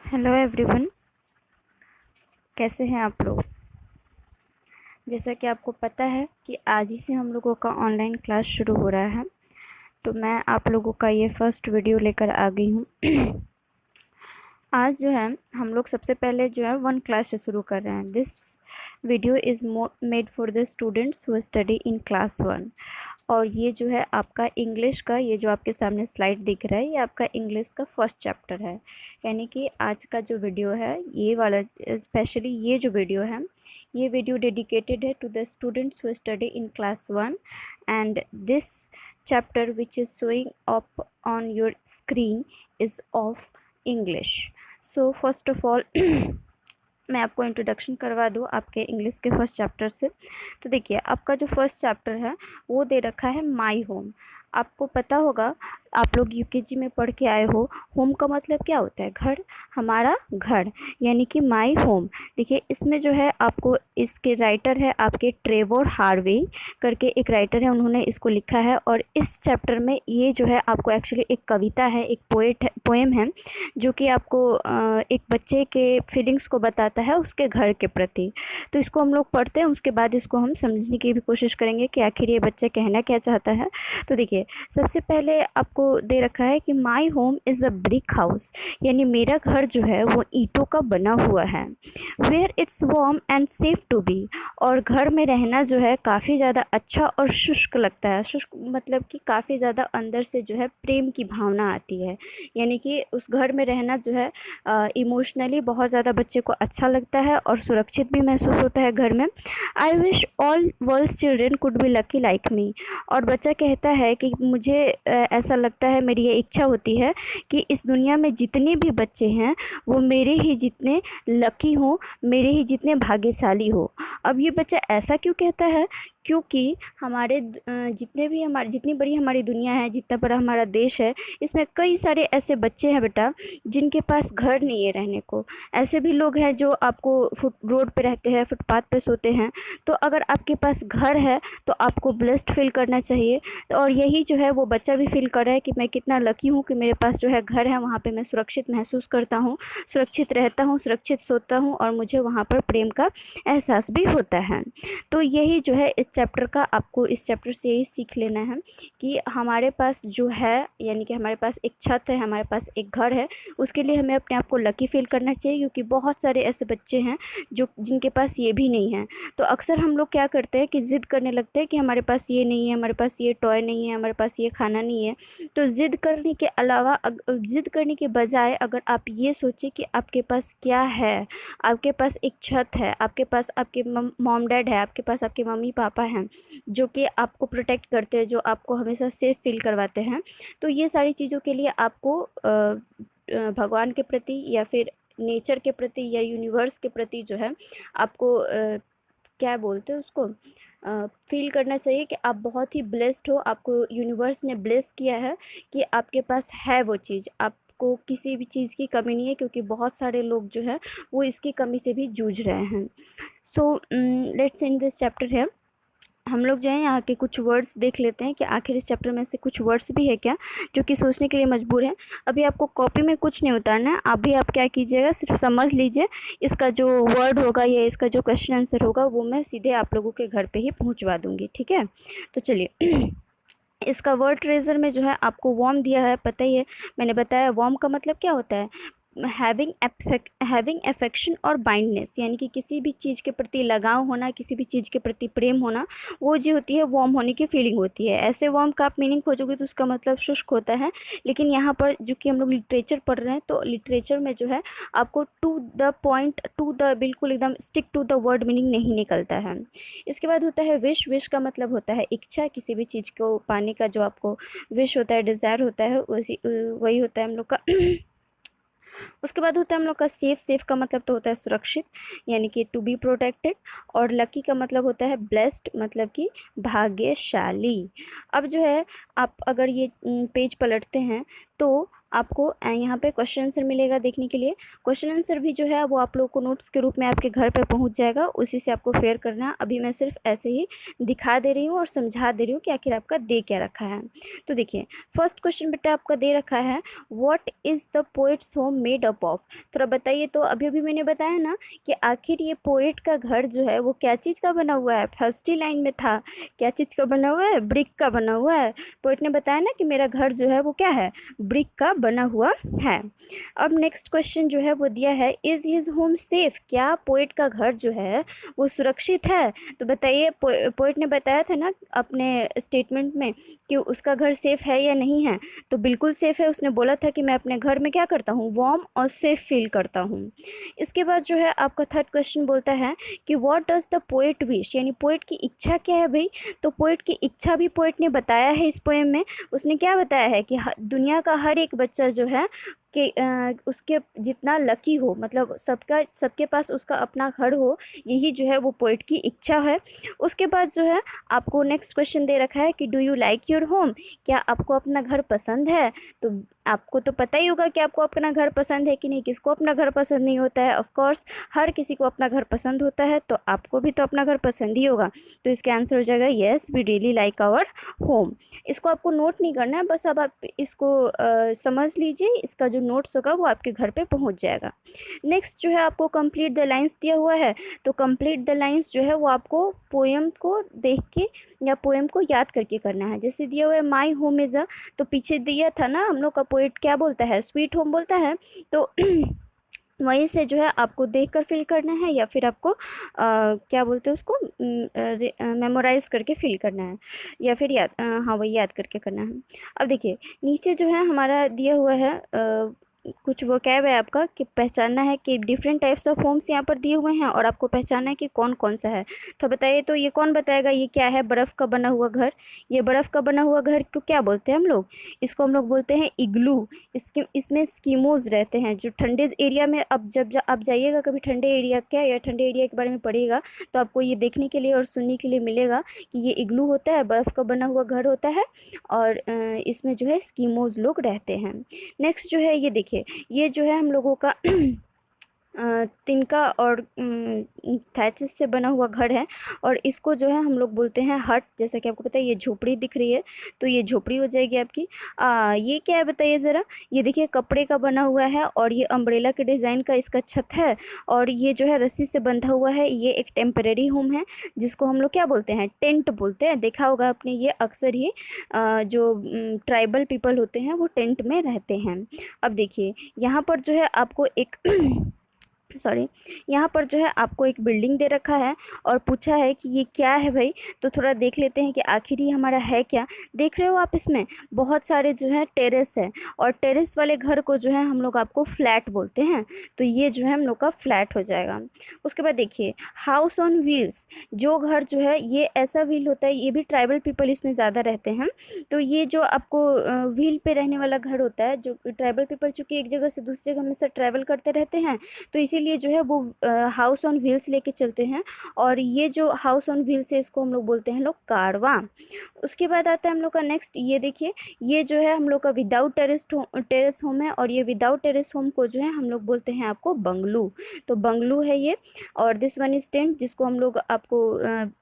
Hello everyone, कैसे हैं आप लोग। जैसा कि आपको पता है कि आज ही से हम लोगों का ऑनलाइन क्लास शुरू हो रहा है, तो मैं आप लोगों का ये फर्स्ट वीडियो लेकर आ गई हूँ। आज जो है हम लोग सबसे पहले जो है 1 क्लास से शुरू कर रहे हैं। This video is made for the students who study in class 1। और ये जो है आपका इंग्लिश का, ये जो आपके सामने स्लाइड दिख रहा है, ये आपका इंग्लिश का फर्स्ट चैप्टर है। यानी कि आज का जो वीडियो है, ये वाला स्पेशली ये जो वीडियो है, ये वीडियो डेडिकेटेड है to the students who study in class 1। And this chapter which is showing up on your screen is of English. So first of all मैं आपको इंट्रोडक्शन करवा दूँ आपके इंग्लिश के फर्स्ट चैप्टर से। तो देखिए, आपका जो फर्स्ट चैप्टर है वो दे रखा है माई होम। आपको पता होगा, आप लोग यूकेजी में पढ़ के आए हो, होम का मतलब क्या होता है? घर, हमारा घर, यानी कि माई होम। देखिए, इसमें जो है आपको, इसके राइटर है आपके ट्रेवर हार्वे करके एक राइटर है, उन्होंने इसको लिखा है। और इस चैप्टर में ये जो है आपको एक्चुअली एक कविता है, एक पोएम है, जो कि आपको एक बच्चे के फीलिंग्स को बताता है उसके घर के प्रति। तो इसको हम लोग पढ़ते हैं, उसके बाद इसको हम समझने की भी कोशिश करेंगे कि आखिर ये बच्चा कहना क्या चाहता है। तो देखिए, सबसे पहले आपको दे रखा है कि my home is a brick house, यानी मेरा घर जो है वो ईंटों का बना हुआ है। Where it's warm and safe to be, और घर में रहना जो है काफ़ी ज़्यादा अच्छा और शुष्क लगता है। शुष्क मतलब कि काफ़ी ज़्यादा अंदर से जो है प्रेम की भावना आती है, यानी कि उस घर में रहना जो है इमोशनली बहुत ज़्यादा बच्चे को अच्छा लगता है और सुरक्षित भी महसूस होता है घर में। I wish all world's children could be lucky like me, और बच्चा कहता है कि मुझे ऐसा लगता है, मेरी ये इच्छा होती है कि इस दुनिया में जितने भी बच्चे हैं वो मेरे ही जितने लकी हों, मेरे ही जितने भाग्यशाली हो। अब ये बच्चा ऐसा क्यों कहता है? क्योंकि हमारे जितनी बड़ी हमारी दुनिया है, जितना बड़ा हमारा देश है, इसमें कई सारे ऐसे बच्चे हैं बेटा जिनके पास घर नहीं है रहने को। ऐसे भी लोग हैं जो आपको रोड पे रहते हैं, फुटपाथ पे सोते हैं। तो अगर आपके पास घर है तो आपको ब्लेस्ड फील करना चाहिए। तो और यही जो है वो बच्चा भी फील कर रहा है कि मैं कितना लकी हूँ कि मेरे पास जो है घर है, वहाँ पे मैं सुरक्षित महसूस करता हूँ, सुरक्षित रहता हूँ, सुरक्षित सोता हूँ, और मुझे वहाँ पर प्रेम का एहसास भी होता है। तो यही जो है इस चैप्टर का, आपको इस चैप्टर से यही सीख लेना है कि हमारे पास जो है, यानी कि हमारे पास एक छत है, हमारे पास एक घर है, उसके लिए हमें अपने आप को लकी फील करना चाहिए। क्योंकि बहुत सारे ऐसे बच्चे हैं जो जिनके पास ये भी नहीं है। तो अक्सर हम लोग क्या करते हैं कि ज़िद करने लगते हैं कि हमारे पास ये नहीं है, हमारे पास ये टॉय नहीं है, हमारे पास ये खाना नहीं है। तो ज़िद करने के अलावा ज़िद करने के बजाय अगर आप ये सोचें कि आपके पास क्या है, आपके पास एक छत है, आपके पास आपके मॉम डैड है, आपके पास आपके मम्मी पापा हैं जो कि आपको प्रोटेक्ट करते हैं, जो आपको हमेशा सेफ़ फील करवाते हैं। तो ये सारी चीज़ों के लिए आपको भगवान के प्रति या फिर नेचर के प्रति या यूनिवर्स के प्रति जो है आपको क्या बोलते हैं उसको, फील करना चाहिए कि आप बहुत ही ब्लेस्ड हो, आपको यूनिवर्स ने ब्लेस किया है कि आपके पास है वो चीज़, आपको किसी भी चीज़ की कमी नहीं है। क्योंकि बहुत सारे लोग जो हैं वो इसकी कमी से भी जूझ रहे हैं। So let's end this chapter है। हम लोग जो है यहाँ के कुछ वर्ड्स देख लेते हैं कि आखिर इस चैप्टर में से कुछ वर्ड्स भी है क्या जो कि सोचने के लिए मजबूर है। अभी आपको कॉपी में कुछ नहीं उतारना है, अभी आप क्या कीजिएगा, सिर्फ समझ लीजिए। इसका जो वर्ड होगा या इसका जो क्वेश्चन आंसर होगा वो मैं सीधे आप लोगों के घर पे ही पहुँचवा दूँगी, ठीक है। तो चलिए इसका वर्ड ट्रेजर में जो है आपको वार्म दिया है, पता ही है, मैंने बताया वार्म का मतलब क्या होता है, हैविंग अफेक्शन और बाइंडनेस, यानी कि किसी भी चीज़ के प्रति लगाव होना, किसी भी चीज़ के प्रति प्रेम होना, वो जो होती है वार्म होने की फीलिंग होती है। ऐसे वार्म का आप मीनिंग खोजोगे तो उसका मतलब शुष्क होता है। लेकिन यहाँ पर जो कि हम लोग लिटरेचर पढ़ रहे हैं, तो लिटरेचर में जो है आपको to the point, to the बिल्कुल एकदम stick to the word meaning नहीं निकलता है। इसके बाद होता है विश। विश का मतलब होता है इच्छा, किसी भी चीज़ को पाने का जो आपको विश होता है, डिज़ायर होता है, वही होता है हम लोग का। उसके बाद होता है हम लोग का सेफ। सेफ का मतलब तो होता है सुरक्षित, यानी कि टू बी प्रोटेक्टेड। और लकी का मतलब होता है ब्लेस्ड, मतलब कि भाग्यशाली। अब जो है आप अगर ये पेज पलटते हैं तो तो आपको यहाँ पे क्वेश्चन आंसर मिलेगा देखने के लिए। क्वेश्चन आंसर भी जो है वो आप लोग को नोट्स के रूप में आपके घर पे पहुँच जाएगा, उसी से आपको फेयर करना है। अभी मैं सिर्फ ऐसे ही दिखा दे रही हूँ और समझा दे रही हूँ कि आखिर आपका दे क्या रखा है। तो देखिए फर्स्ट क्वेश्चन बेटा आपका दे रखा है, what is the poets home made up of. थोड़ा बताइए। तो अभी अभी मैंने बताया ना कि आखिर ये पोएट का घर जो है वो क्या चीज़ का बना हुआ है। फर्स्ट ही लाइन में था, क्या चीज़ का बना हुआ है, ब्रिक का बना हुआ है। पोएट ने बताया ना कि मेरा घर जो है वो क्या है, ब्रिक का बना हुआ है। अब नेक्स्ट क्वेश्चन जो है वो दिया है, इज़ हिज होम सेफ। क्या पोएट का घर जो है वो सुरक्षित है। तो बताइए पोएट ने बताया था ना अपने स्टेटमेंट में कि उसका घर सेफ है या नहीं है। तो बिल्कुल सेफ है। उसने बोला था कि मैं अपने घर में क्या करता हूँ, वार्म और सेफ फील करता हूँ। इसके बाद जो है आपका थर्ड क्वेश्चन बोलता है कि what does the poet wish, यानी पोएट की इच्छा क्या है भाई। तो पोएट की इच्छा भी पोएट ने बताया है इस पोएम में। उसने क्या बताया है कि दुनिया का हर एक बच्चा जो है कि उसके जितना लकी हो, मतलब सबके पास उसका अपना घर हो, यही जो है वो पोएट की इच्छा है। उसके बाद जो है आपको नेक्स्ट क्वेश्चन दे रखा है कि do you like your home. क्या आपको अपना घर पसंद है। तो आपको तो पता ही होगा कि आपको अपना घर पसंद है कि नहीं। किसको अपना घर पसंद नहीं होता है। ऑफ कोर्स हर किसी को अपना घर पसंद होता है, तो आपको भी तो अपना घर पसंद ही होगा। तो इसका आंसर हो जाएगा yes we really like our home. इसको आपको नोट नहीं करना है, बस अब आप इसको समझ लीजिए। इसका जो नोट्स होगा वो आपके घर पे पहुंच जाएगा। नेक्स्ट जो है आपको कंप्लीट द लाइंस दिया हुआ है। तो कंप्लीट द लाइंस जो है वो आपको पोएम को देख के या पोएम को याद करके करना है। जैसे दिया हुआ है माई होम इज़ अ, तो पीछे दिया था ना हम लोग का पोएट क्या बोलता है, स्वीट होम बोलता है। तो वहीं से जो है आपको देखकर फिल करना है, या फिर आपको क्या बोलते हैं उसको, मेमोराइज करके फिल करना है, या फिर याद, हाँ वही याद करके करना है। अब देखिए नीचे जो है हमारा दिया हुआ है कुछ वोकैब है आपका कि पहचानना है कि डिफरेंट टाइप्स ऑफ होम्स यहाँ पर दिए हुए हैं और आपको पहचानना है कि कौन कौन सा है। तो बताइए तो ये कौन बताएगा ये क्या है, बर्फ़ का बना हुआ घर। ये बर्फ़ का बना हुआ घर को क्या बोलते हैं हम लोग, इसको हम लोग बोलते हैं इग्लू। इसमें स्कीमोज रहते हैं जो ठंडे एरिया में, अब जब आप जाइएगा कभी ठंडे एरिया क्या या ठंडे एरिया के बारे में पढ़िएगा तो आपको ये देखने के लिए और सुनने के लिए मिलेगा कि ये इग्लू होता है, बर्फ़ का बना हुआ घर होता है और इसमें जो है स्कीमोज लोग रहते हैं। नेक्स्ट जो है ये देखिए, ये जो है हम लोगों का तिनका और थैचेस से बना हुआ घर है और इसको जो है हम लोग बोलते हैं हट। जैसा कि आपको पता है ये झोपड़ी दिख रही है, तो ये झोपड़ी हो जाएगी आपकी। ये क्या है बताइए ज़रा। ये देखिए कपड़े का बना हुआ है और ये अम्ब्रेला के डिज़ाइन का इसका छत है और ये जो है रस्सी से बंधा हुआ है। ये एक टेम्परेरी होम है जिसको हम लोग क्या बोलते हैं, टेंट बोलते हैं। देखा होगा आपने, ये अक्सर ही जो ट्राइबल पीपल होते हैं वो टेंट में रहते हैं। अब देखिए यहाँ पर जो है आपको एक यहाँ पर जो है आपको एक बिल्डिंग दे रखा है और पूछा है कि ये क्या है भाई। तो थोड़ा देख लेते हैं कि आखिर ये हमारा है क्या। देख रहे हो आप, इसमें बहुत सारे जो है टेरेस है और टेरेस वाले घर को जो है हम लोग आपको फ्लैट बोलते हैं। तो ये जो है हम लोग का फ्लैट हो जाएगा। उसके बाद देखिए हाउस ऑन व्हील्स, जो घर जो है ये ऐसा व्हील होता है, ये भी ट्राइबल पीपल इसमें ज़्यादा रहते हैं। तो ये जो आपको व्हील पे रहने वाला घर होता है, जो ट्राइबल पीपल चूँकि एक जगह से दूसरी जगह हमेशा ट्रैवल करते रहते हैं तो इसीलिए जो है वो हाउस ऑन व्हील्स लेके चलते हैं। और ये जो हाउस ऑन व्हील्स है इसको हम लोग बोलते हैं लोग कारवां। उसके बाद आता है हम लोग का नेक्स्ट, ये देखिए ये जो है हम लोग का विदाउट टेरेस होम है और ये विदाउट टेरेस होम को जो है हम लोग बोलते हैं आपको बंगलू। तो बंगलू है ये। और दिस वन इज टेंट, जिसको हम लोग आपको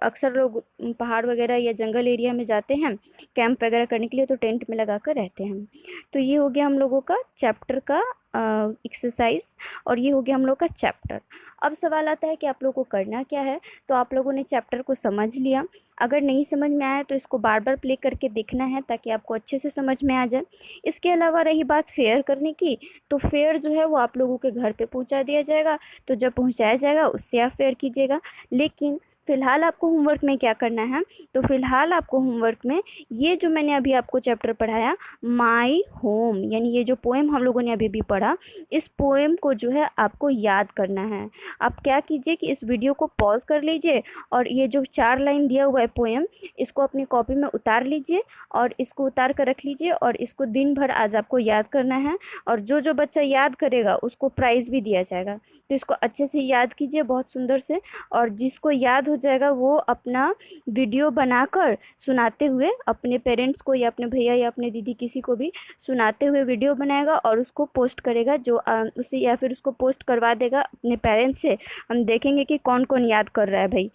अक्सर लोग पहाड़ वगैरह या जंगल एरिया में जाते हैं कैंप वगैरह करने के लिए, तो टेंट में लगा कर रहते हैं। तो ये हो गया हम लोगों का चैप्टर का एक्सरसाइज और ये हो गया हम लोग का चैप्टर। अब सवाल आता है कि आप लोगों को करना क्या है। तो आप लोगों ने चैप्टर को समझ लिया, अगर नहीं समझ में आया तो इसको बार बार प्ले करके देखना है ताकि आपको अच्छे से समझ में आ जाए। इसके अलावा रही बात फेयर करने की, तो फेयर जो है वो आप लोगों के घर पे पहुंचा दिया जाएगा। तो जब पहुंचाया जाएगा उससे आप फेयर कीजिएगा। लेकिन फ़िलहाल आपको होमवर्क में क्या करना है, तो फ़िलहाल आपको होमवर्क में ये जो मैंने अभी आपको चैप्टर पढ़ाया माई होम, यानी ये जो पोएम हम लोगों ने अभी भी पढ़ा, इस पोएम को जो है आपको याद करना है। आप क्या कीजिए कि इस वीडियो को पॉज कर लीजिए और ये जो 4 लाइन दिया हुआ है पोएम, इसको अपनी कॉपी में उतार लीजिए और इसको उतार कर रख लीजिए और इसको दिन भर आज आपको याद करना है। और जो बच्चा याद करेगा उसको प्राइज़ भी दिया जाएगा। तो इसको अच्छे से याद कीजिए बहुत सुंदर से, और जिसको याद हो हो जाएगा वो अपना वीडियो बनाकर सुनाते हुए अपने पेरेंट्स को या अपने भैया या अपने दीदी किसी को भी सुनाते हुए वीडियो बनाएगा और उसको पोस्ट करेगा, जो उसे या फिर उसको पोस्ट करवा देगा अपने पेरेंट्स से। हम देखेंगे कि कौन कौन याद कर रहा है भाई।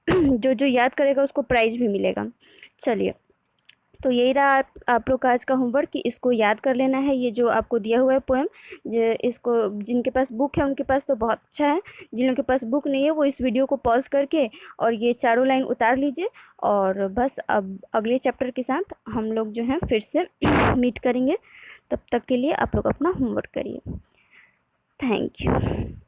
जो जो याद करेगा उसको प्राइज़ भी मिलेगा। चलिए, तो यही रहा आप लोग का आज का होमवर्क कि इसको याद कर लेना है। ये जो आपको दिया हुआ है पोएम, इसको जिनके पास बुक है उनके पास तो बहुत अच्छा है, जिन लोगों के पास बुक नहीं है वो इस वीडियो को पॉज करके और ये चारों लाइन उतार लीजिए। और बस अब अगले चैप्टर के साथ हम लोग जो है फिर से मीट करेंगे। तब तक के लिए आप लोग अपना होमवर्क करिए। Thank you.